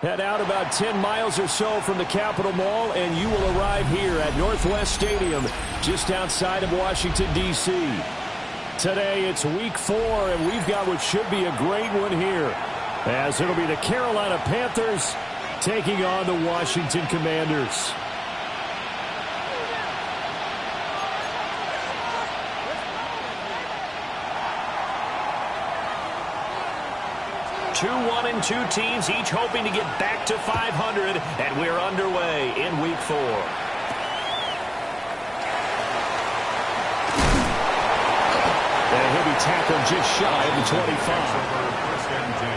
Head out about 10 miles or so from the Capitol Mall, and you will arrive here at Northwest Stadium, just outside of Washington, D.C. Today, it's Week 4, and we've got what should be a great one here, as it'll be the Carolina Panthers taking on the Washington Commanders. Two 1-2 teams, each hoping to get back to 500, and we're underway in Week 4. And he'll be tackled just shy of the 25. First and 10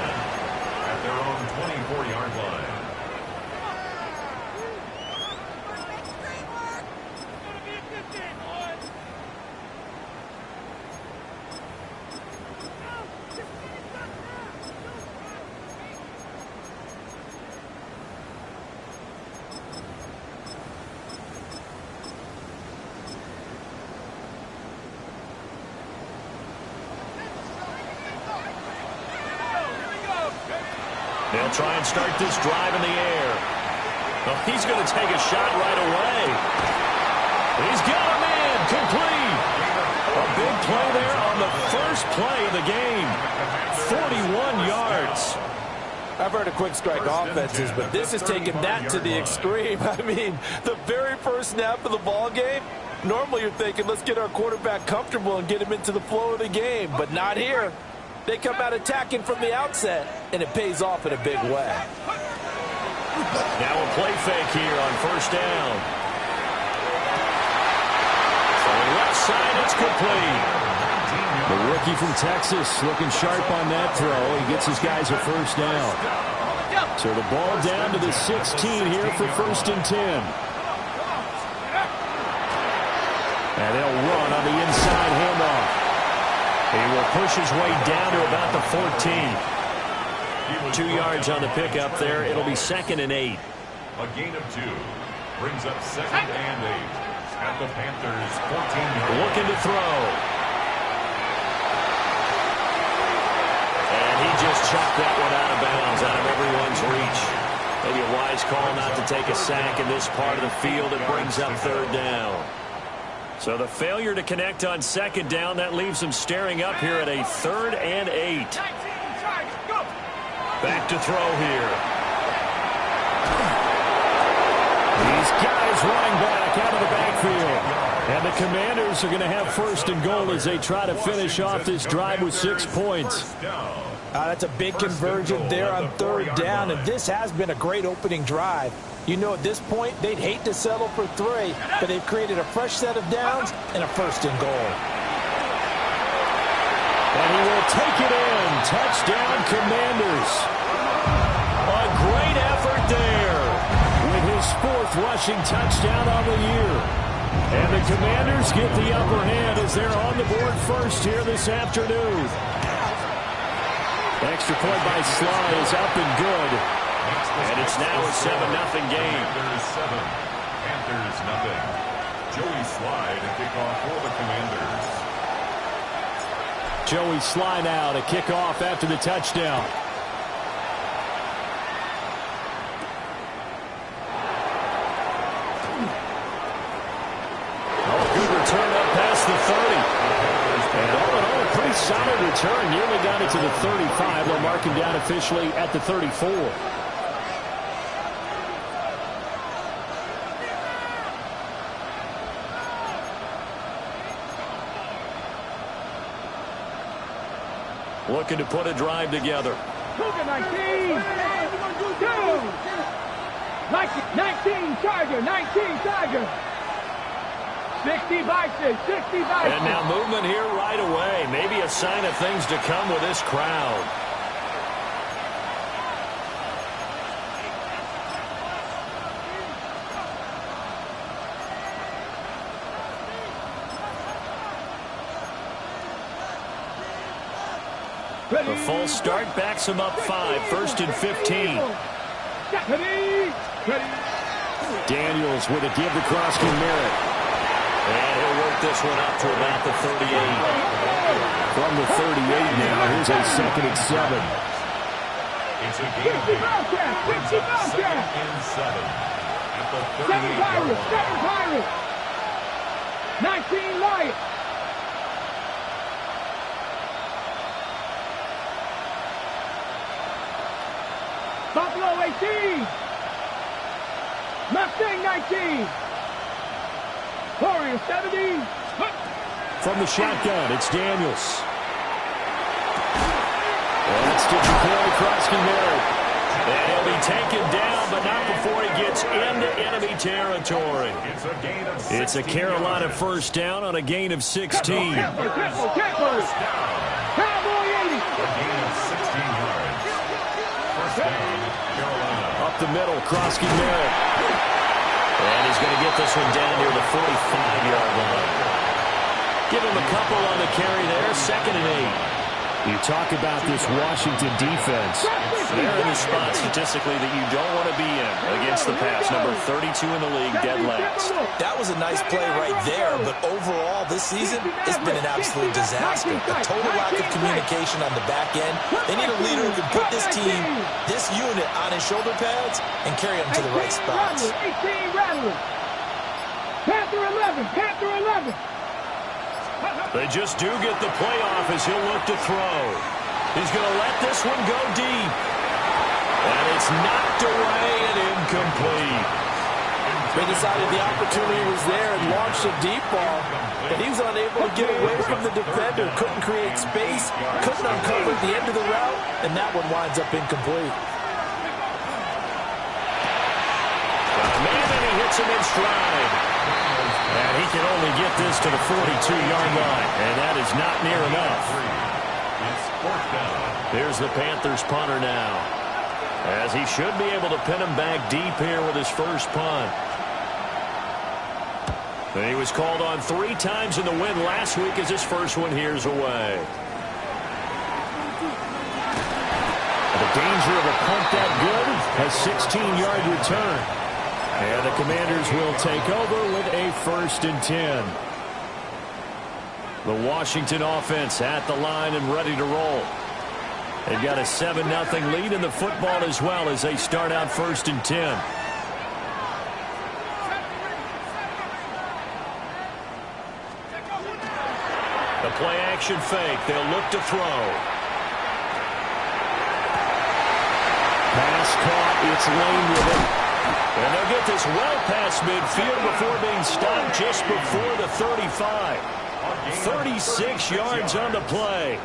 at their own 24-yard line. They'll try and start this drive in the air. Well, he's going to take a shot right away. He's got a man complete. A big play there on the first play of the game. 41 yards. I've heard of quick strike offenses, but this is taking that to the extreme. I mean, the very first snap of the ball game, normally you're thinking, let's get our quarterback comfortable and get him into the flow of the game, but not here. They come out attacking from the outset, and it pays off in a big way. Now a play fake here on first down. So left side, it's complete. The rookie from Texas looking sharp on that throw. He gets his guys a first down. So the ball down to the 16 here for first and 10. And they'll run on the inside handoff. He will push his way down to about the 14. 2 yards on the pickup there. It'll be 2nd and 8. A gain of 2 brings up 2nd and 8 at the Panthers' 14-yard line. Looking to throw. And he just chucked that one out of bounds, out of everyone's reach. Maybe a wise call not to take a sack in this part of the field. It brings up 3rd down. So the failure to connect on 2nd down, that leaves them staring up here at a 3rd and 8. Back to throw here. He's got his running back out of the backfield. And the Commanders are going to have 1st and goal as they try to finish off this drive with 6 points. That's a big conversion there on 3rd down, and this has been a great opening drive. You know, at this point, they'd hate to settle for 3, but they've created a fresh set of downs and a 1st and goal. And he will take it in. Touchdown, Commanders. A great effort there with his 4th rushing touchdown on the year. And the Commanders get the upper hand as they're on the board first here this afternoon. Extra point by Sly is up and good. And it's now a 7-0 game. Panthers 7, Panthers nothing. Joey Sly to kick off for the Commanders. Joey Sly now to kick off after the touchdown. Good return up past the 30. And all in all, a pretty solid return. Nearly got it to the 35. They'll mark him down officially at the 34. Looking to put a drive together. 19, 19, Charger, 19, Charger. 60 Bison, 60 Bison. And now movement here right away. Maybe a sign of things to come with this crowd. A false start backs him up 5. 1st and 15. Daniels with a give to Krosky Merritt. And he'll work this one up to about the 38. From the 38 now, here's a 2nd and 7. It's a gain of 8. Brings up 2nd and 7 at the 38-yard line. 7 Pirates. 19 Lions. Buffalo 18. Mustang 19. Warriors 70. From the shotgun, it's Daniels. That's to Jacory Krosky-Merritt. And he'll be taken down, but not before he gets into enemy territory. It's a Carolina first down on a gain of 16. Cowboy 80. A gain of 16 yards. First down, Carolina. Up the middle, Krosky-Merritt. And he's going to get this one down near the 45-yard line. Give him a couple on the carry there, 2nd and 8. You talk about this Washington defense. They're in the spot statistically that you don't want to be in against the pass. Number 32 in the league, dead last. That was a nice play right there, but overall this season, it's been an absolute disaster. A total lack of communication on the back end. They need a leader who can put this team, this unit, on his shoulder pads and carry them to the right spots. 18 Rattlers. Panther 11. Panther 11. They just do get the playoff as he'll look to throw. He's going to let this one go deep. And it's knocked away and incomplete. They decided the opportunity was there and launched a deep ball, but he was unable to get away from the defender, couldn't create space, couldn't uncover the end of the route, and that one winds up incomplete. Man, and he hits him in stride. And he can only get this to the 42-yard line, and that is not near enough. It's 4th down. Here's the Panthers punter now, as he should be able to pin him back deep here with his first punt. He was called on 3 times in the win last week as his first one here's away. The danger of a punt that good, a 16-yard return. And the Commanders will take over with a 1st and 10. The Washington offense at the line and ready to roll. They've got a 7-0 lead in the football as well as they start out 1st and 10. The play action fake. They'll look to throw. Pass caught. It's Lane with it. And they'll get this well past midfield before being stopped just before the 35. 36 yards on the play.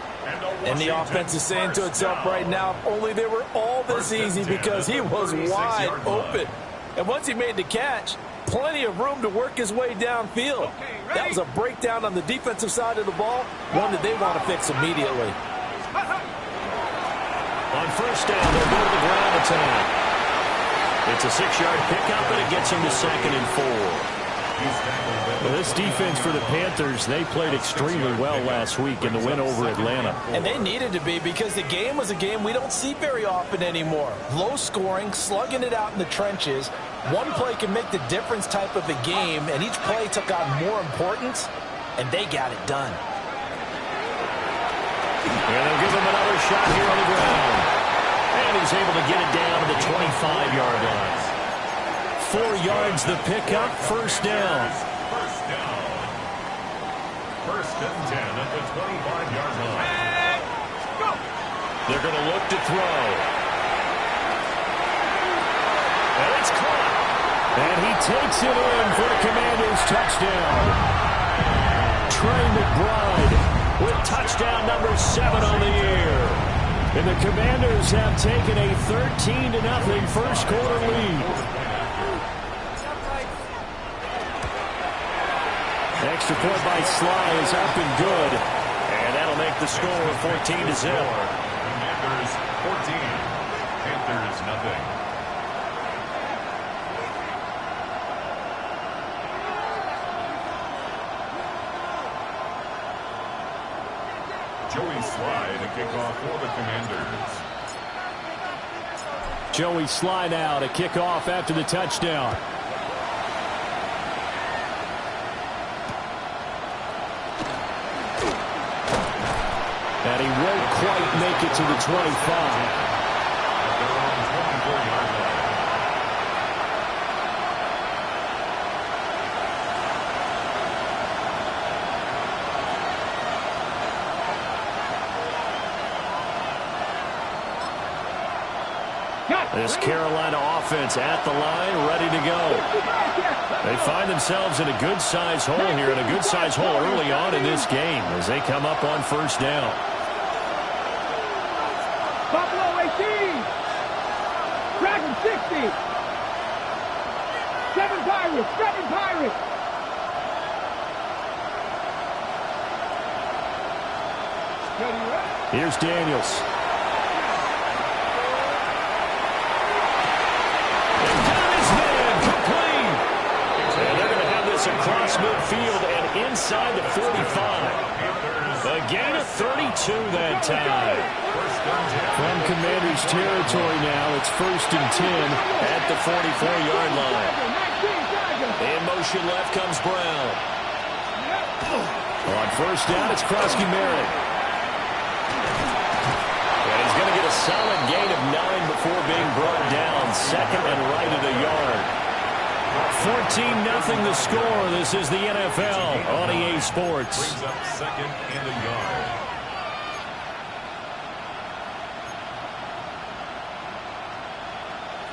And the offense is saying to itself right now, only they were all this easy because he was wide open. And once he made the catch, plenty of room to work his way downfield. That was a breakdown on the defensive side of the ball, one that they want to fix immediately. On first down, they'll go to the ground attack. It's a 6-yard pickup, and it gets him to 2nd and 4. Well, this defense for the Panthers, they played extremely well last week in the win over Atlanta. And they needed to be because the game was a game we don't see very often anymore. Low scoring, slugging it out in the trenches. One play can make the difference type of a game, and each play took on more importance, and they got it done. And they'll give him another shot here on the ground. And he's able to get it down to the 25-yard line. 4 yards the pickup, first down. First down. 1st and 10 at the 25-yard line. They're going to look to throw. And it's caught. And he takes it in for the Commanders' touchdown. Trey McBride with touchdown number 7 on the year. And the Commanders have taken a 13-0 first quarter lead. Extra point by Sly is up and good. And that'll make the score 14-0. Commanders 14. Panthers nothing. Joey Sly to kick off for the Commanders. Joey Sly now to kick off after the touchdown. And he won't quite make it to the 25. This Carolina offense at the line, ready to go. They find themselves in a good-sized hole here, and a good-sized hole early on in this game as they come up on first down. Buffalo 18. Dragon 60. 7 Pirates. 7 Pirates. Here's Daniels. Across midfield and inside the 45. A gain of 32 that time. From Commanders territory now, it's 1st and 10 at the 44-yard line. In motion left comes Brown. On first down, it's Krosky-Merritt. And he's going to get a solid gain of 9 before being brought down. 2nd and right at a yard. 14-0 the score. This is the NFL on EA Sports. Brings up 2nd and a yard.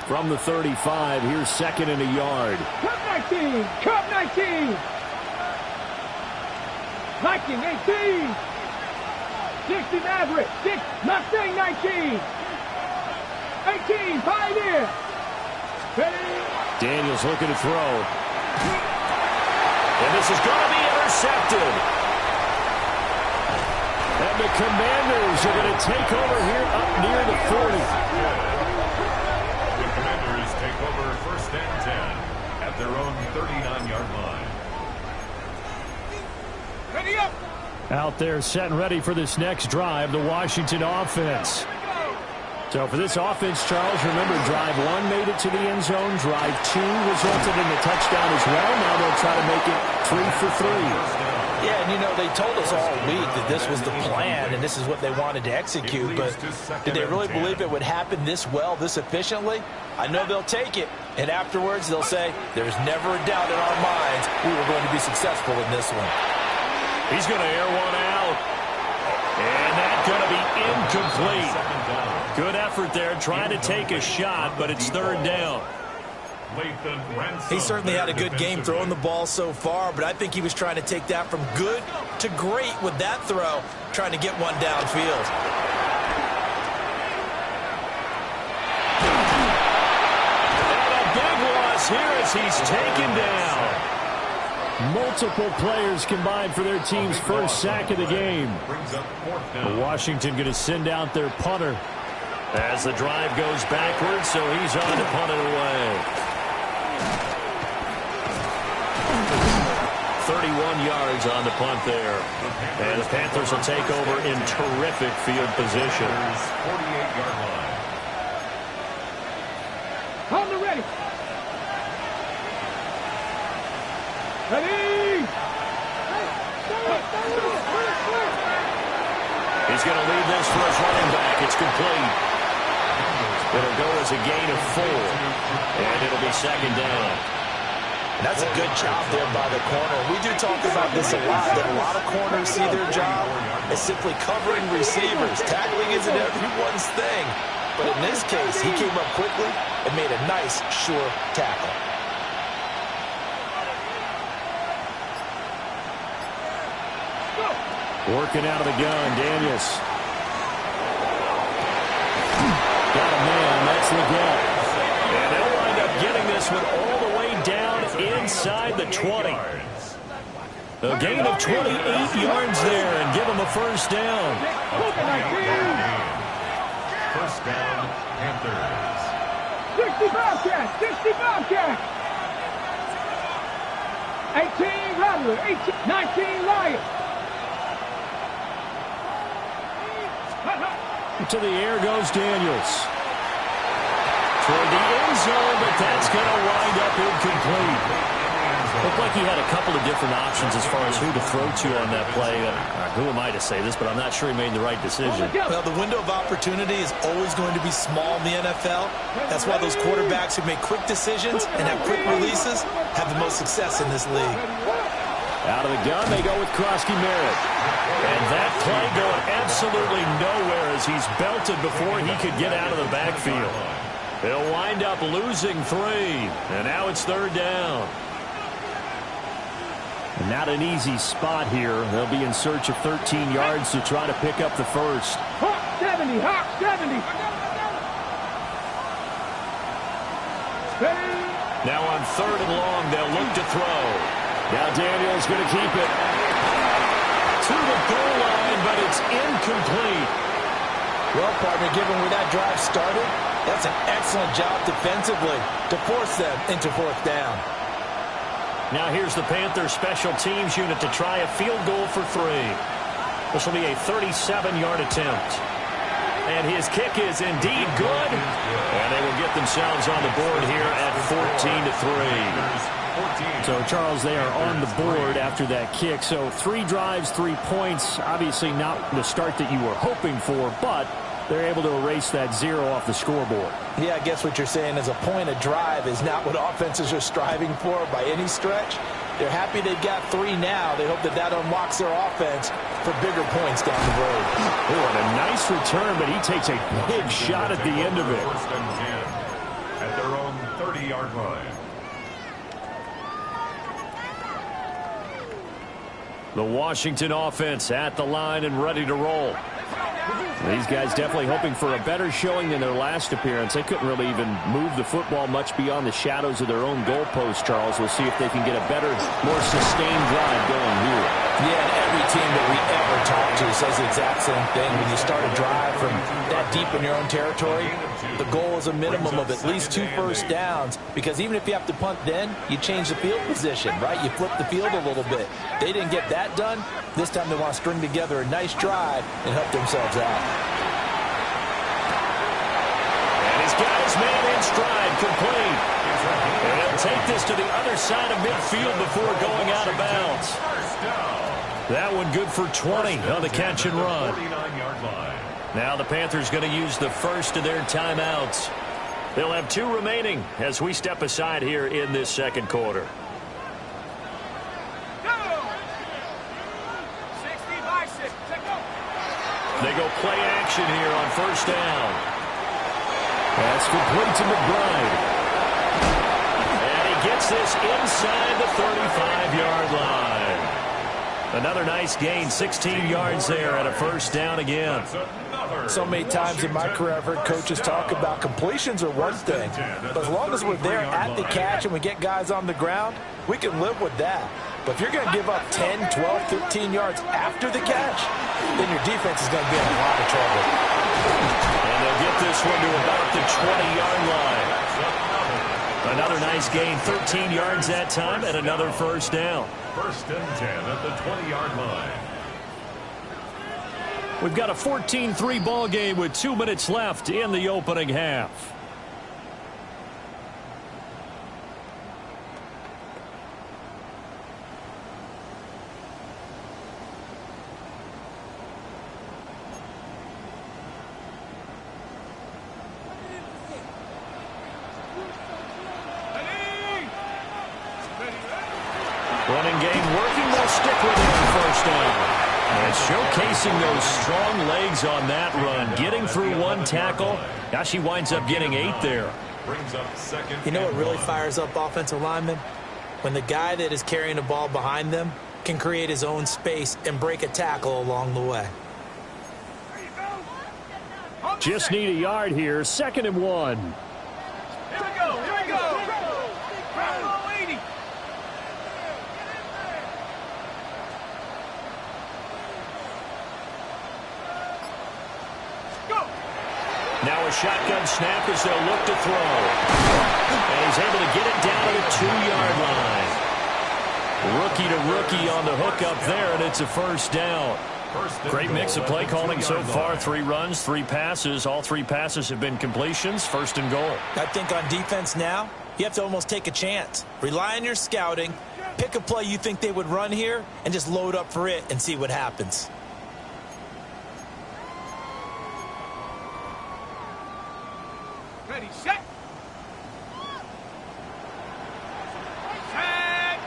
From the 35, here's 2nd and a yard. Cup 19. Cup 19. Viking 18. 60 Maverick. 6 Mustang 19. 18 Pioneer. Daniels looking to throw. And this is going to be intercepted. And the Commanders are going to take over here up near the 40. The Commanders take over 1st and 10 at their own 39-yard line. Ready up. Out there set and ready for this next drive, the Washington offense. So for this offense, Charles, remember, drive 1 made it to the end zone. Drive 2 resulted in a touchdown as well. Now they'll try to make it 3 for 3. Yeah, and you know, they told us all week that this was the plan and this is what they wanted to execute. But did they really believe it would happen this well, this efficiently? I know they'll take it. And afterwards, they'll say, there's never a doubt in our minds we were going to be successful in this one. He's going to air one out. And that's going to be incomplete. Good effort there, trying to take a shot, but it's 3rd down. He certainly had a good game throwing the ball so far, but I think he was trying to take that from good to great with that throw, trying to get one downfield. And a big loss here as he's taken down. Multiple players combined for their team's first sack of the game. Washington going to send out their punter as the drive goes backwards, so he's on to punt it away. 31 yards on the punt there. And the Panthers will take over in terrific field position. 48-yard line. On the ready. Ready. He's going to lead this for his running back. It's complete. It'll go as a gain of 4. And it'll be 2nd down. And that's a good job there by the corner. We do talk about this a lot, that a lot of corners see their job as simply covering receivers. Tackling isn't everyone's thing. But in this case, he came up quickly and made a nice, sure tackle. Working out of the gun, Daniels. Got a man, that's Leggett. And they'll wind up getting this one all the way down inside the 20. A gain of 28 yards there and give them a first down. First down, Panthers. 60 Bobcats, 60 Bobcats. 18 Rattler, 19 Lions. To the air goes Daniels. Toward the end zone, but that's going to wind up incomplete. Looked like he had a couple of different options as far as who to throw to on that play. Who am I to say this, but I'm not sure he made the right decision. Well, the window of opportunity is always going to be small in the NFL. That's why those quarterbacks who make quick decisions and have quick releases have the most success in this league. Out of the gun, they go with Krosky-Merritt. And that play going absolutely nowhere as he's belted before he could get out of the backfield. They'll wind up losing 3. And now it's 3rd down. And not an easy spot here. They'll be in search of 13 yards to try to pick up the first. Hawk 70, Hawk 70. Now on 3rd and long, they'll look to throw. Now Daniel's going to keep it to the goal line, but it's incomplete. Well, partner, given where that drive started, that's an excellent job defensively to force them into 4th down. Now here's the Panthers special teams unit to try a field goal for 3. This will be a 37-yard attempt. And his kick is indeed good. And they will get themselves on the board here at 14-3. So, Charles, they are on the board after that kick. So 3 drives, 3 points. Obviously not the start that you were hoping for, but they're able to erase that 0 off the scoreboard. Yeah, I guess what you're saying is a point a drive is not what offenses are striving for by any stretch. They're happy they've got 3 now. They hope that that unlocks their offense for bigger points down the road. Oh, and a nice return, but he takes a big shot at the end of it. 1st and 10 at their own 30-yard line. The Washington offense at the line and ready to roll. These guys definitely hoping for a better showing than their last appearance. They couldn't really even move the football much beyond the shadows of their own goalpost, Charles. We'll see if they can get a better, more sustained drive going here. Yeah, and every team that we ever talk to says the exact same thing. When you start a drive from that deep in your own territory, the goal is a minimum of at least 2 first downs, because even if you have to punt then, you change the field position, right? You flip the field a little bit. They didn't get that done. This time they want to string together a nice drive and help themselves out. And he's got his man in stride, complete. And he'll take this to the other side of midfield before going out of bounds. That one good for 20 on the catch and run. Now the Panthers going to use the first of their timeouts. They'll have 2 remaining as we step aside here in this 2nd quarter. They go play action here on 1st down. That's complete to McBride. And he gets this inside the 35-yard line. Another nice gain, 16 yards there at a 1st down again. So many times in my career I've heard coaches talk about completions are one thing, but as long as we're there at the catch and we get guys on the ground, we can live with that. But if you're going to give up 10, 12, 15 yards after the catch, then your defense is going to be in a lot of trouble. And they'll get this one to about the 20-yard line. Another nice gain, 13 yards that time, and another 1st down. 1st and 10 at the 20-yard line. We've got a 14-3 ball game with 2 minutes left in the opening half. Running game working, they'll stick with it on 1st down. And showcasing those strong legs on that run, getting through 1 tackle. Now she winds up getting 8 there. Brings up 2nd. You know what really fires up offensive linemen? When the guy that is carrying the ball behind them can create his own space and break a tackle along the way. Just need a yard here, 2nd and 1. Here we go. Here we go. Bravo 80. Now a shotgun snap as they'll look to throw. And he's able to get it down to the 2-yard line. Rookie to rookie on the hook up there, and it's a 1st down. Great mix of play calling so far. 3 runs, 3 passes. All 3 passes have been completions. 1st and goal. I think on defense now, you have to almost take a chance. Rely on your scouting. Pick a play you think they would run here and just load up for it and see what happens. Ready, set. Set.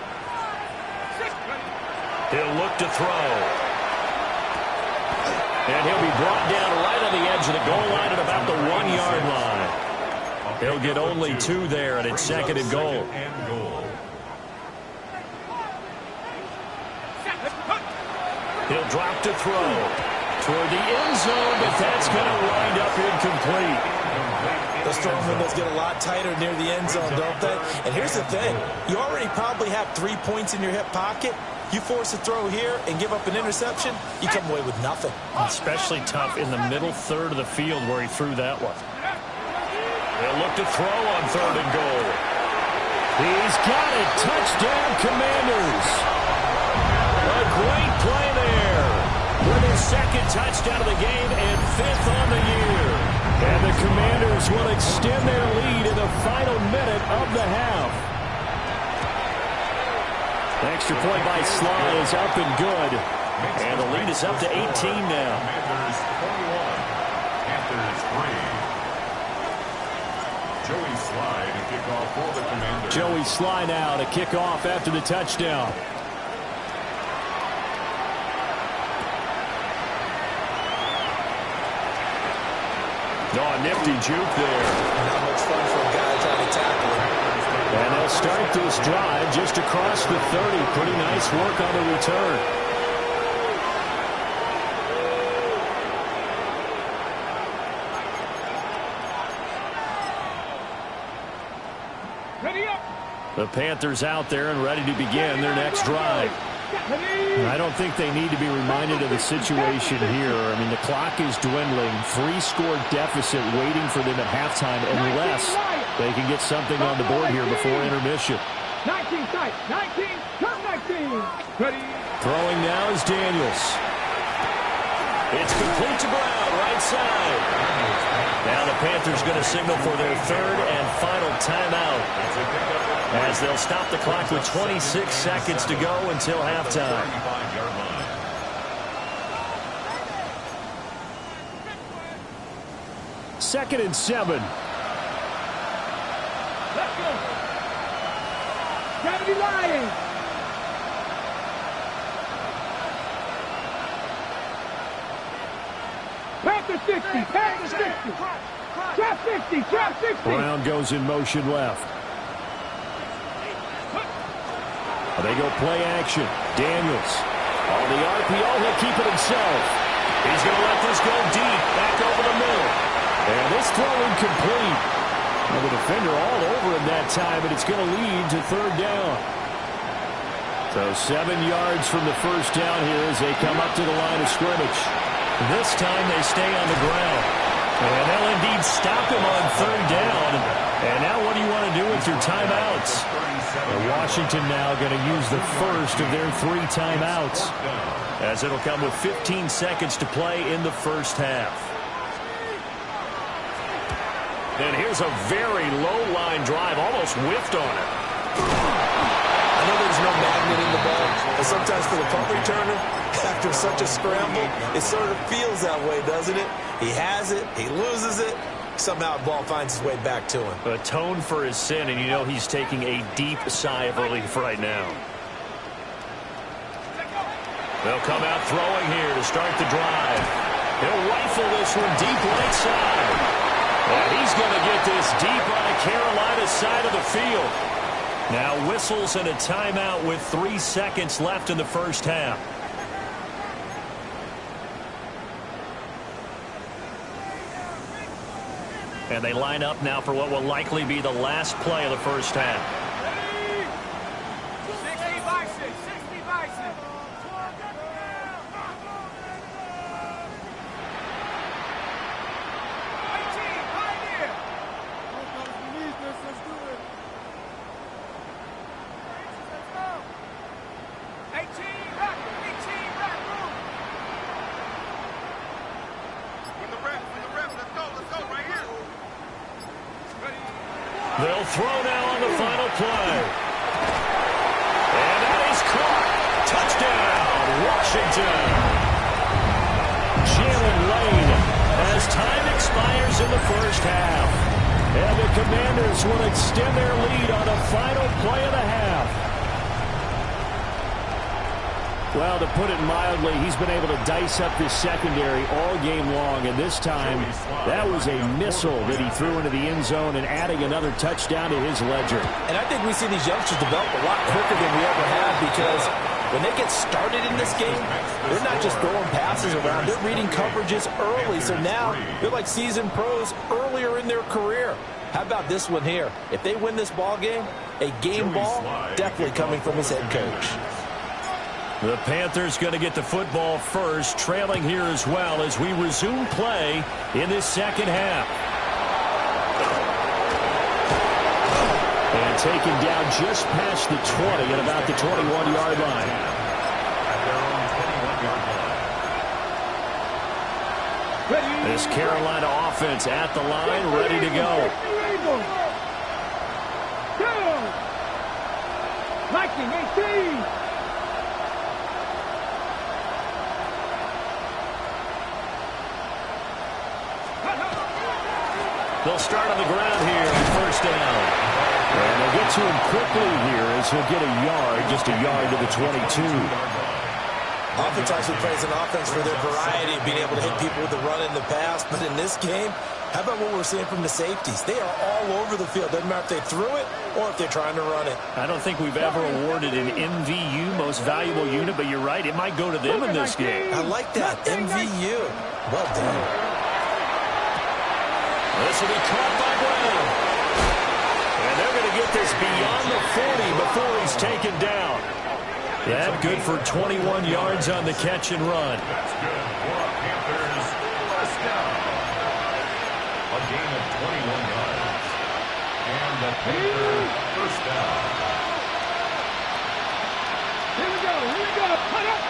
He'll look to throw. And he'll be brought down right on the edge of the goal line at about the 1-yard line. He'll get only 2 there, and it's 2nd and goal. He'll drop to throw toward the end zone, but that's going to wind up incomplete. Those throwing windows get a lot tighter near the end zone, don't they? And here's the thing. You already probably have 3 points in your hip pocket. You force a throw here and give up an interception, you come away with nothing. Especially tough in the middle third of the field where he threw that one. They'll look to throw on 3rd and goal. He's got it. Touchdown, Commanders. A great play there. With his 2nd touchdown of the game and 5th on the year. And the Commanders will extend their lead in the final minute of the half. Extra point by Sly is up and good. And the lead is up to 18 now. Commanders 21, Panthers 3. Joey Sly to kick off for the Commanders. Joey Sly now to kick off after the touchdown. Oh, a nifty juke there. Not much fun for a guy trying to tackle him. And they'll start this drive just across the 30. Pretty nice work on the return. Ready up. The Panthers out there and ready to begin their next drive. I don't think they need to be reminded of the situation here. I mean, the clock is dwindling. 3-score deficit waiting for them at halftime unless they can get something on the board here before intermission. 19 tight. 19. Turn 19. Ready. Throwing now is Daniels. It's complete to Brown, right side. Now the Panthers going to signal for their 3rd and final timeout, as they'll stop the clock with 26 seconds to go until halftime. Second and 7. Let's go. Gravity Lions. Panther 60. Panther 60. Trap 60. Trap 60. Brown goes in motion left. They go play action. Daniels on the RPO. He'll keep it himself. He's going to let this go deep. Back over the middle. And this throw incomplete. Well, the defender all over him that time, and it's going to lead to 3rd down. So 7 yards from the first down here as they come up to the line of scrimmage. This time they stay on the ground. And they'll indeed stop him on 3rd down. And now what do you want to do with your timeouts? Washington now going to use the first of their 3 timeouts, as it'll come with 15 seconds to play in the first half. And here's a very low-line drive, almost whiffed on it. I know there's no magnet in the ball, but sometimes for the punt returner, after such a scramble, it sort of feels that way, doesn't it? He has it, he loses it, somehow the ball finds its way back to him. Atone for his sin, and you know he's taking a deep sigh of relief right now. They'll come out throwing here to start the drive. He'll rifle this one deep right side. And he's going to get this deep on the Carolina side of the field. Now whistles and a timeout with 3 seconds left in the first half. And they line up now for what will likely be the last play of the first half. 60 by 6. 60 by 6. They'll throw now on the final play. And that is caught. Touchdown, Washington. Jalen Lane as time expires in the first half. And the Commanders will extend their lead on the final play of the half. They'll throw now on the final play. And that is caught. Touchdown, Washington. Jalen Lane as time expires in the first half. And the Commanders will extend their lead on the final play of the half. They'll Well, to put it mildly, he's been able to dice up this secondary all game long, and this time that was a missile that he threw into the end zone and adding another touchdown to his ledger. And I think we see these youngsters develop a lot quicker than we ever have, because when they get started in this game, they're not just throwing passes around, they're reading coverages early, so now they're like seasoned pros earlier in their career. How about this one here? If they win this ball game, a game ball definitely coming from his head coach. The Panthers going to get the football first, trailing here as well as we resume play in this second half. And taken down just past the 20 at about the 21-yard line. This Carolina offense at the line, ready to go. Lightning 18. They'll start on the ground here on first down. And they'll get to him quickly here as he'll get a yard, just a yard to the 22. Offense actually plays an offense for their variety of being able to hit people with the run in the pass. But in this game, how about what we're seeing from the safeties? They are all over the field. Doesn't matter if they threw it or if they're trying to run it. I don't think we've ever awarded an MVU, most valuable unit, but you're right. It might go to them in this game. I like that. MVU. Well done. This will be caught by Brown. And they're going to get this beyond the 40 before he's taken down. Yeah, good for 21 yards on the catch and run. That's good for Panthers. First down. A gain of 21 yards. And the Panthers first down. Here we go. Put up.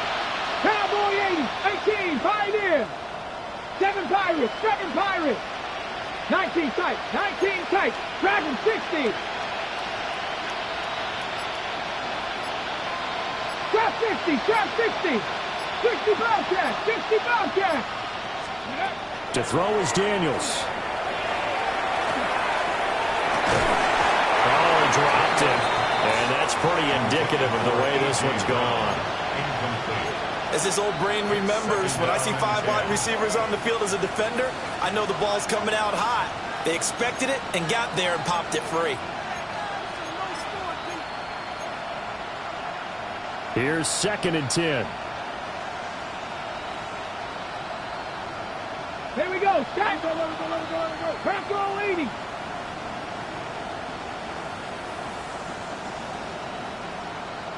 Cowboy 80. 18. 5 in. 7 Pirates. 19 tight. Dragon 60. Trap 60. 60 Bobcat. To throw is Daniels. Oh, he dropped it. And that's pretty indicative of the way this one's gone. As his old brain remembers, when I see 5 wide receivers on the field as a defender, I know the ball's coming out hot. They expected it and got there and popped it free. Here's 2nd and 10. Here we go. Stack. Go. Crack roll 80.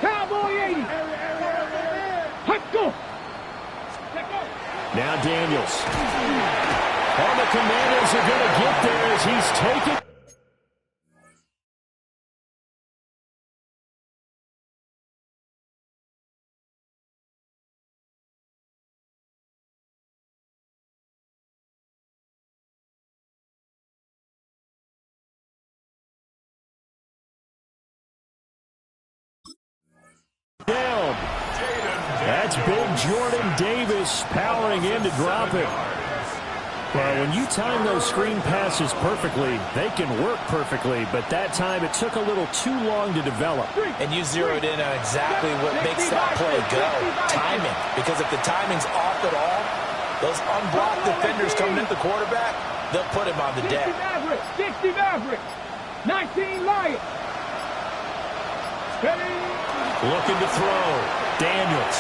Cowboy 80. Let's go. Now Daniels. And the Commanders are going to get there as he's taken. Down. That's big Jordan Davis powering in to drop it. Well, when you time those screen passes perfectly, they can work perfectly, but that time it took a little too long to develop. And you zeroed in on exactly what makes that play go, timing. Because if the timing's off at all, those unblocked defenders coming at the quarterback, they'll put him on the deck. 60 Mavericks. 19 Lions. Looking to throw. Daniels.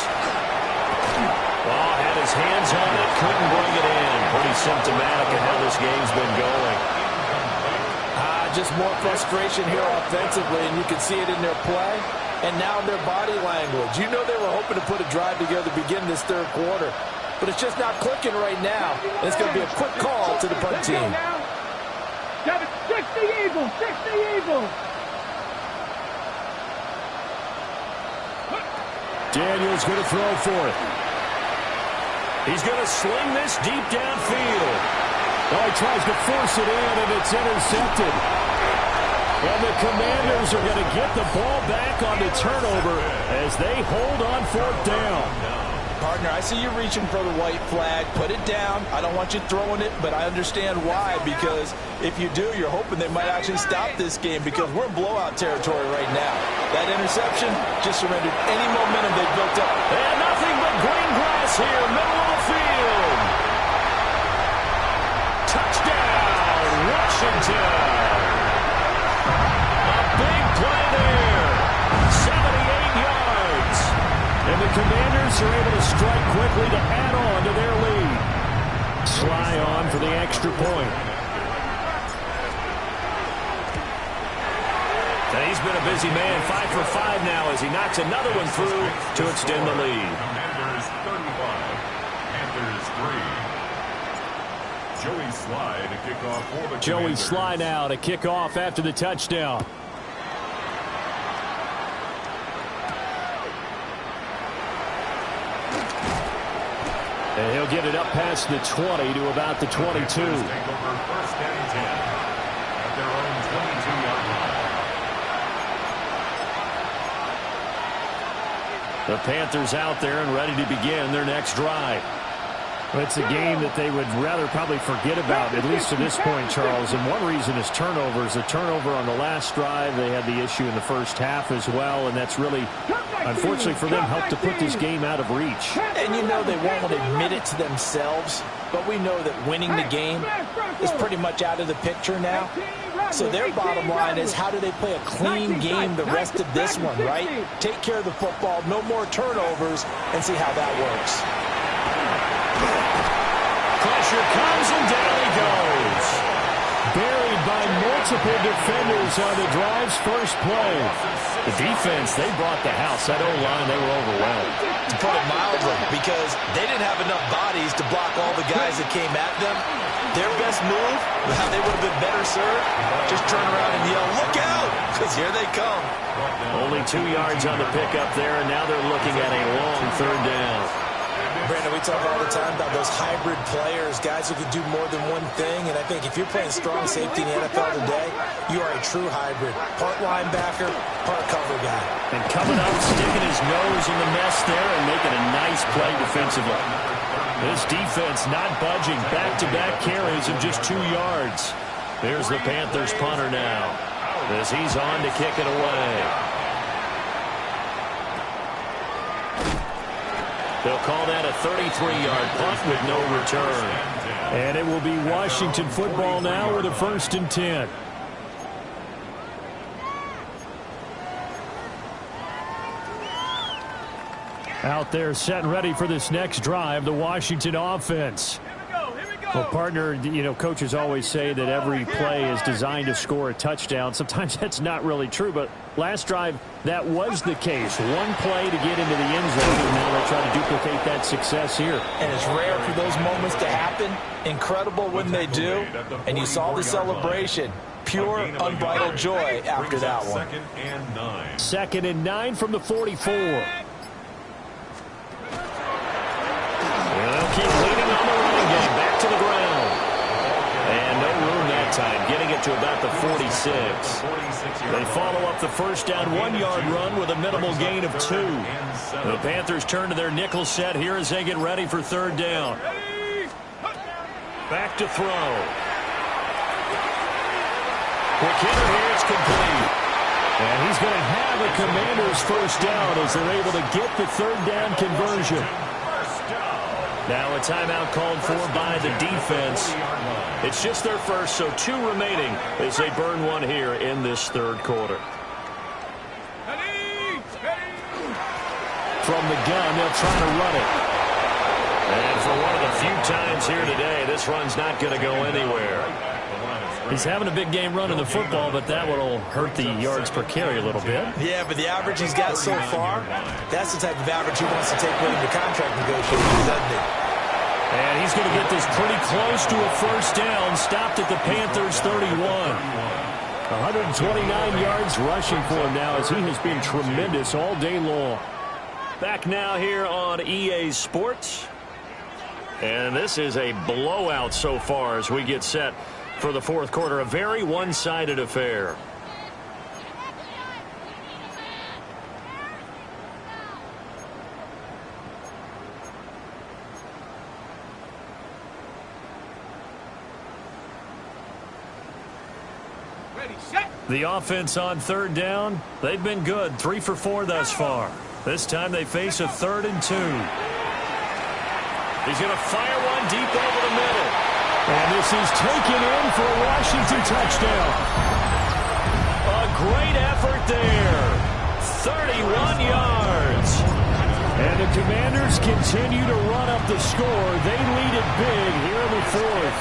Oh, had his hands on it, couldn't bring it in. Pretty symptomatic of how this game's been going. Just more frustration here offensively, and you can see it in their play and now in their body language. You know they were hoping to put a drive together to begin this third quarter, but it's just not clicking right now. It's going to be a quick call to the punt team. 60 Eagles. Daniels going to throw for it. He's going to sling this deep downfield. Oh, he tries to force it in, and it's intercepted. And the Commanders are going to get the ball back on the turnover as they hold on 4th down. Partner, I see you reaching for the white flag. Put it down. I don't want you throwing it, but I understand why, because if you do, you're hoping they might actually stop this game, because we're in blowout territory right now. That interception just surrendered any momentum they built up. And nothing but green grass here, middle of the field. Touchdown, Washington. A big play there. 78 yards. And the Commanders are able to strike quickly to add on to their lead. Sly on for the extra point. And he's been a busy man, 5 for 5 now as he knocks another one through to extend the lead. Commanders 35, Panthers 3. Joey Sly to kick off for the Joey Commanders. Sly now to kick off after the touchdown. And he'll get it up past the 20 to about the 22. Take over 1st and 10 at their own 22-yard line. The Panthers out there and ready to begin their next drive. It's a game that they would rather probably forget about, at least to this point, Charles. And one reason is turnovers. A turnover on the last drive. They had the issue in the first half as well, and that's really, unfortunately for them, helped to put this game out of reach. And you know they won't admit it to themselves, but we know that winning the game is pretty much out of the picture now. So their bottom line is, how do they play a clean game the rest of this one, right? Take care of the football, no more turnovers, and see how that works. Pressure comes and down he goes. Buried by multiple defenders on the drive's first play. The defense, they brought the house. That O-line, they were overwhelmed. To put it mildly, because they didn't have enough bodies to block all the guys that came at them. Their best move, how they would have been better served, just turn around and yell, "Look out!" Because here they come. Only 2 yards on the pickup there, and now they're looking at a long third down. Brandon, we talk all the time about those hybrid players, guys who can do more than one thing, and I think if you're playing strong safety in the NFL today, you are a true hybrid. Part linebacker, part cover guy. And coming up, sticking his nose in the mess there and making a nice play defensively. This defense not budging. Back-to-back carries of just 2 yards. There's the Panthers punter now, as he's on to kick it away. They'll call that a 33-yard punt with no return. And it will be Washington football now with a 1st and 10. Out there set and ready for this next drive, the Washington offense. Well, partner, you know, coaches always say that every play is designed to score a touchdown. Sometimes that's not really true, but last drive, that was the case. One play to get into the end zone, and now they try to duplicate that success here. And it's rare for those moments to happen. Incredible when they do. And you saw the celebration. Pure, unbridled joy after that one. 2nd and 9. 2nd and 9 from the 44. They'll keep leaning on the running game. Back to the ground. And no room that time. Getting it to about the 46. They follow up the first down 1-yard run with a minimal gain of 2. The Panthers turn to their nickel set here as they get ready for 3rd down. Back to throw. Quick hitter here. It's complete. And he's going to have a Commanders first down as they're able to get the 3rd down conversion. Now a timeout called for by the defense. It's just their first, so 2 remaining as they burn one here in this 3rd quarter. From the gun, they'll try to run it. And for one of the few times here today, this run's not going to go anywhere. He's having a big game running the football, but that will hurt the yards per carry a little bit. Yeah, but the average he's got so far, that's the type of average he wants to take with him to contract negotiations, doesn't he? And he's going to get this pretty close to a first down. Stopped at the Panthers' 31. 129 yards rushing for him now as he has been tremendous all day long. Back now here on EA Sports. And this is a blowout so far as we get set for the 4th quarter. A very one-sided affair. The offense on third down, they've been good. 3 for 4 thus far. This time they face a 3rd and 2. He's going to fire one deep over the middle. And this is taken in for a Washington touchdown. A great effort there. 31 yards. And the Commanders continue to run up the score. They lead it big here in the 4th.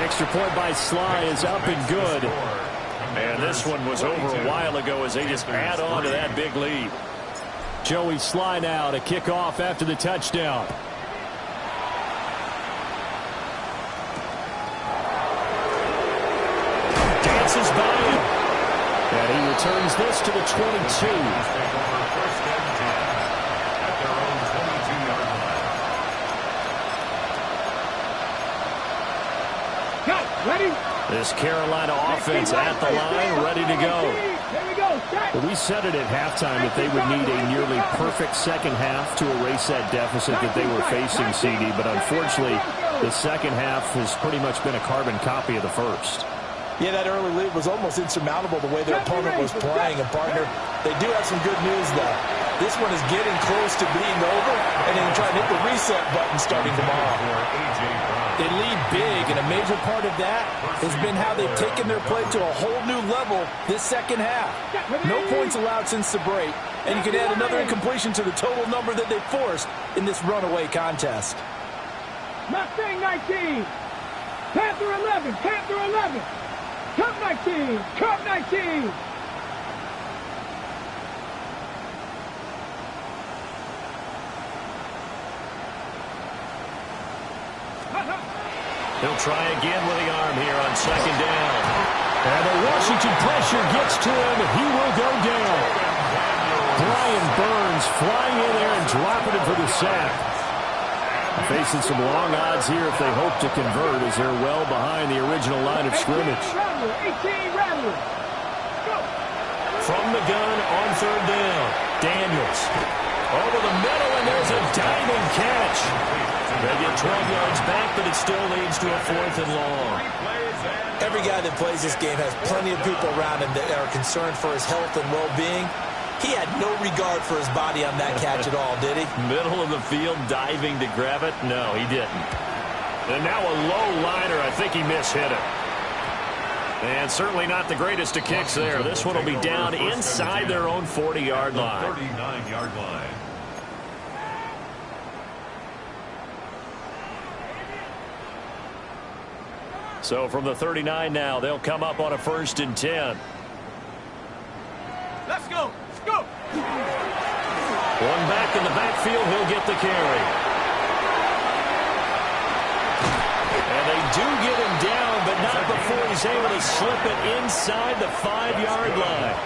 Extra point by Sly is up and good. And this one was over a while ago as they just add on to that big lead. Joey Sly now to kick off after the touchdown. Dances by him. And he returns this to the 22. Ready? This Carolina offense at the line, ready to go. Here we go. Well, we said it at halftime that they would need a nearly perfect second half to erase that deficit that they were facing, CD. But unfortunately, the second half has pretty much been a carbon copy of the first. Yeah, that early lead was almost insurmountable the way their opponent was playing. And, partner, they do have some good news, though. This one is getting close to being over, and then trying to hit the reset button starting tomorrow. They lead big, and a major part of that has been how they've taken their play to a whole new level this second half. No points allowed since the break, and you can add another incompletion to the total number that they forced in this runaway contest. Mustang 19. Panther 11. Panther 11. Cup 19. Cup 19. He'll try again with the arm here on second down. And the Washington pressure gets to him. He will go down. Brian Burns flying in there and dropping it for the sack. Facing some long odds here if they hope to convert as they're well behind the original line of scrimmage. 18 Rattler. Go. From the gun on third down. Daniels. Over the middle, and there's a diving catch. They get 12 yards back, but it still leads to a 4th and long. Every guy that plays this game has plenty of people around him that are concerned for his health and well-being. He had no regard for his body on that catch at all, did he? Middle of the field, diving to grab it? No, he didn't. And now a low liner. I think he mishit it. And certainly not the greatest of kicks there. This one will be down inside their own 40-yard line. 39-yard line. So from the 39 now, they'll come up on a 1st and 10. Let's go. Let's go. One back in the backfield, he'll get the carry. And they do get him down, but not before he's able to slip it inside the 5-yard line.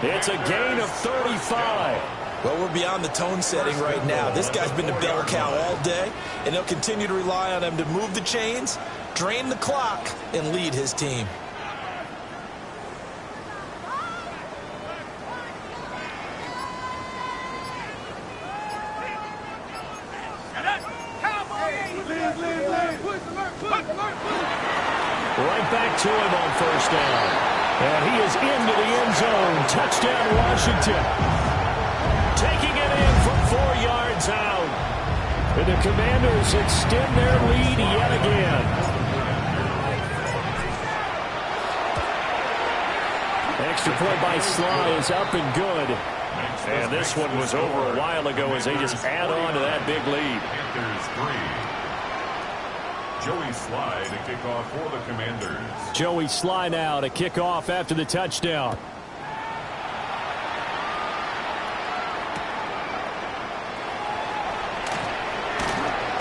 It's a gain of 35. Well, we're beyond the tone setting right now. This guy's been the bell cow all day, and they'll continue to rely on him to move the chains, drain the clock, and lead his team. Right back to him on 1st down. And he is into the end zone. Touchdown, Washington. Taking it in from 4 yards out. And the Commanders extend their lead yet again. Extra point by Sly is up and good. And this one was over a while ago as they just add on to that big lead. Panthers 3. Joey Sly to kick off for the Commanders. Joey Sly now to kick off after the touchdown.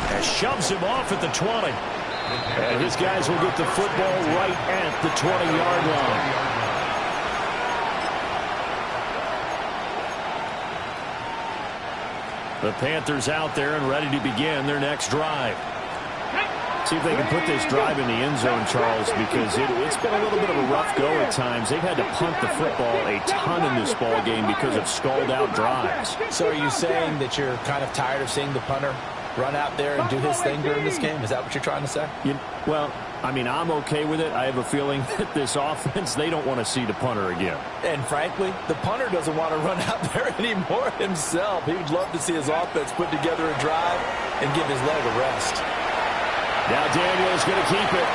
And shoves him off at the 20. And his guys will get the football right at the 20-yard line. The Panthers out there and ready to begin their next drive. See if they can put this drive in the end zone, Charles, because it's been a little bit of a rough go at times. They've had to punt the football a ton in this ball game because of stalled-out drives. So are you saying that you're kind of tired of seeing the punter run out there and do his thing during this game? Is that what you're trying to say? Well, I mean, I'm okay with it. I have a feeling that this offense, they don't want to see the punter again. And frankly, the punter doesn't want to run out there anymore himself. He would love to see his offense put together a drive and give his leg a rest. Now Daniel's going to keep it.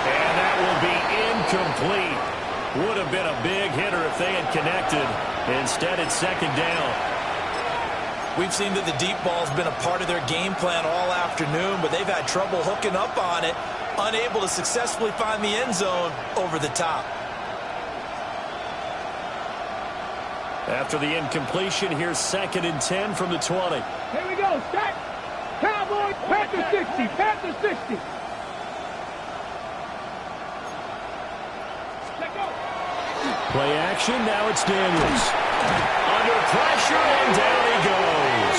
And that will be incomplete. Would have been a big hitter if they had connected. Instead, it's second down. We've seen that the deep ball's been a part of their game plan all afternoon, but they've had trouble hooking up on it, unable to successfully find the end zone over the top. After the incompletion, here's 2nd and 10 from the 20. Here we go. Set. Cowboys. Panther 60. Panther 60. Let go. Play action. Now it's Daniels. Under pressure, and down he goes.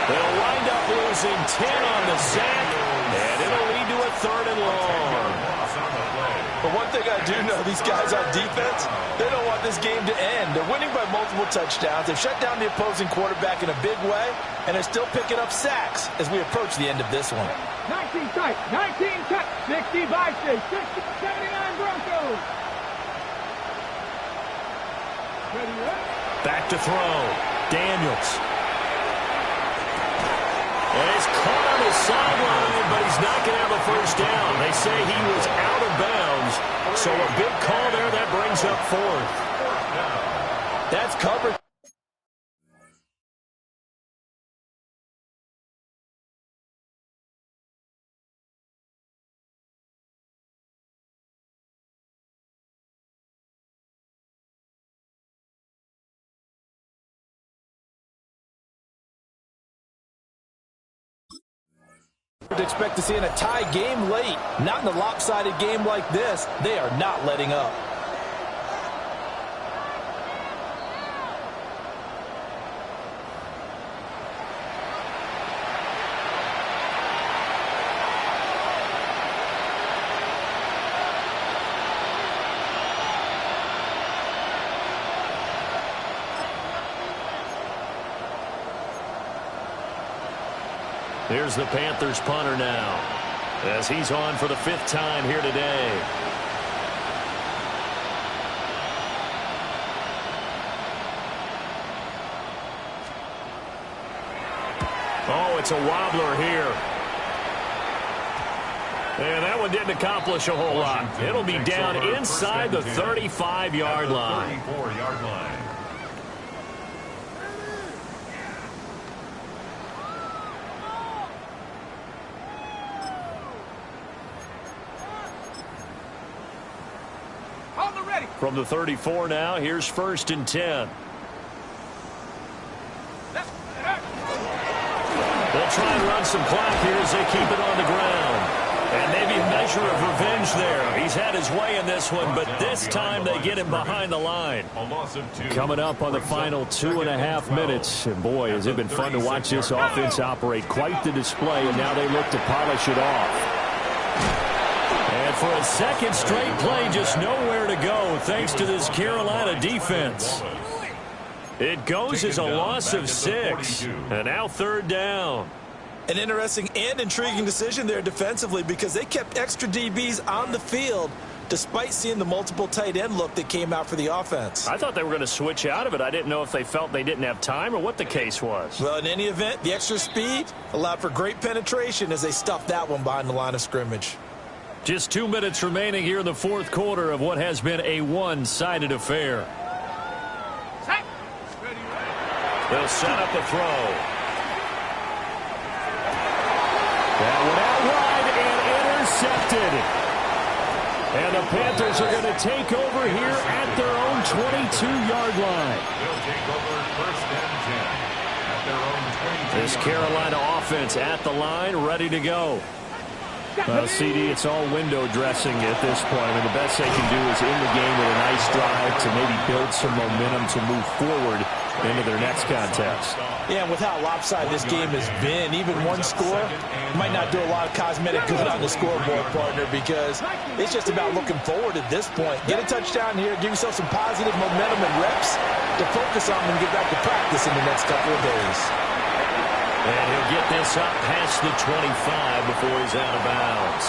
They'll wind up losing 10 on the sack, and it'll lead to a 3rd and long. But one thing I do know, these guys on defense, they don't want this game to end. They're winning by multiple touchdowns. They've shut down the opposing quarterback in a big way, and they're still picking up sacks as we approach the end of this one. 19 tight. 19 tight. 60 Vikings. 60. 79 Broncos. Ready, ready. Back to throw. Daniels. And he's caught on the sideline, but he's not going to have a first down. They say he was out of bounds, so a big call there. That brings up 4th. That's covered. To expect to see in a tie game late. Not in a lopsided game like this. They are not letting up. Here's the Panthers punter now, as he's on for the 5th time here today. Oh, it's a wobbler here. And that one didn't accomplish a whole lot. It'll be down inside the 35-yard line. 34-yard line. From the 34 now, here's 1st and 10. They'll try and run some clock here as they keep it on the ground. And maybe a measure of revenge there. He's had his way in this one, but this time they get him behind the line. Coming up on the final 2.5 minutes. And boy, has it been fun to watch this offense operate. Quite the display, and now they look to polish it off. And for a 2nd straight play, just nowhere to go thanks to this Carolina defense. It goes as a loss of 6, and now 3rd down. An interesting and intriguing decision there defensively because they kept extra DBs on the field despite seeing the multiple tight end look that came out for the offense. I thought they were going to switch out of it. I didn't know if they felt they didn't have time or what the case was. Well, in any event, the extra speed allowed for great penetration as they stuffed that one behind the line of scrimmage. Just 2 minutes remaining here in the 4th quarter of what has been a one-sided affair. They'll set up a throw. That one out wide and intercepted. And the Panthers are going to take over here at their own 22-yard line. They'll take over 1st and 10 at their own 22-yard line. This Carolina offense at the line, ready to go. CD, it's all window dressing at this point. I mean, the best they can do is in the game with a nice drive to maybe build some momentum to move forward into their next contest. Yeah, and with how lopsided this game has been, even one score might not do a lot of cosmetic good on the scoreboard, partner, because it's just about looking forward at this point. Get a touchdown here, give yourself some positive momentum and reps to focus on and get back to practice in the next couple of days. And he'll get this up past the 25 before he's out of bounds.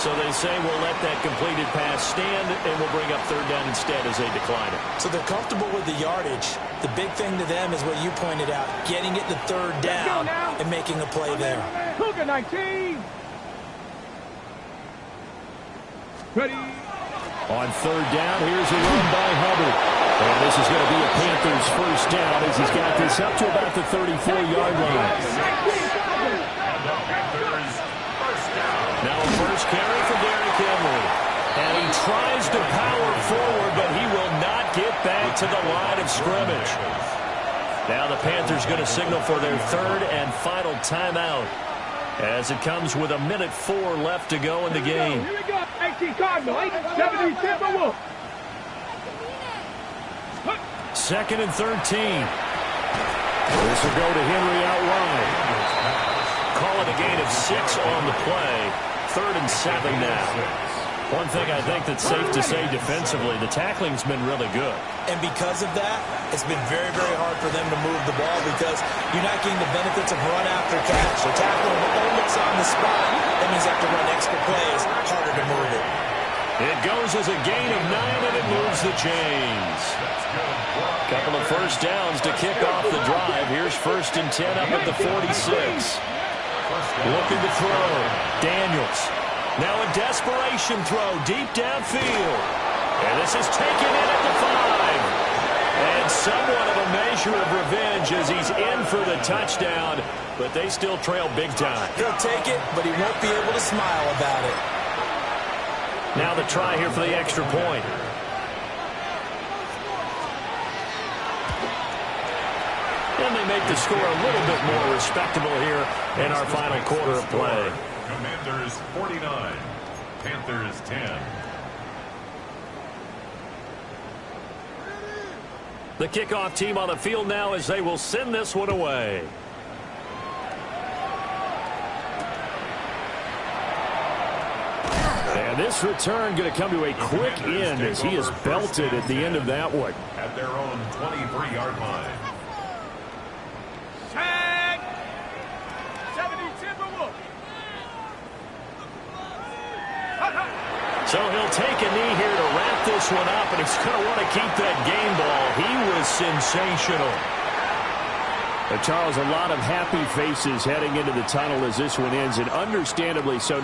So they say we'll let that completed pass stand, and we'll bring up third down instead as they decline it. So they're comfortable with the yardage. The big thing to them is what you pointed out, getting it to third down and making a play there. Cougar 19. Ready. On third down, here's a run by Hubbard. And this is going to be a Panthers first down as he's got this up to about the 34-yard line. Now a first carry for Derrick Henry. And he tries to power forward, but he will not get back to the line of scrimmage. Now the Panthers going to signal for their third and final timeout as it comes with 1:04 left to go in the game. Here we go. 18 Cardinal, 70 Timberwolves. Second and 13. This will go to Henry out wide. Call it a gain of 6 on the play. Third and 7 now. One thing I think that's safe to say defensively, the tackling's been really good. And because of that, it's been very, very hard for them to move the ball because you're not getting the benefits of run after catch. They're tackling almost on the spot. That means they have to run extra plays, harder to move it. It goes as a gain of 9, and it moves the chains. Couple of first downs to kick off the drive. Here's first and 10 up at the 46. Looking to throw. Daniels. Now a desperation throw deep downfield. And this is taken in at the 5. And somewhat of a measure of revenge as he's in for the touchdown. But they still trail big time. He'll take it, but he won't be able to smile about it. Now the try here for the extra point. And they make the score a little bit more respectable here in our final quarter of play. Commanders 49, Panthers 10. The kickoff team on the field now as they will send this one away. And this return going to come to a quick end as he is belted at the end of that one. At their own 23-yard line. Tag. 70 Timberwolves. So he'll take a knee here to wrap this one up, and he's going to want to keep that game ball. He was sensational. But Charles, a lot of happy faces heading into the tunnel as this one ends, and understandably so.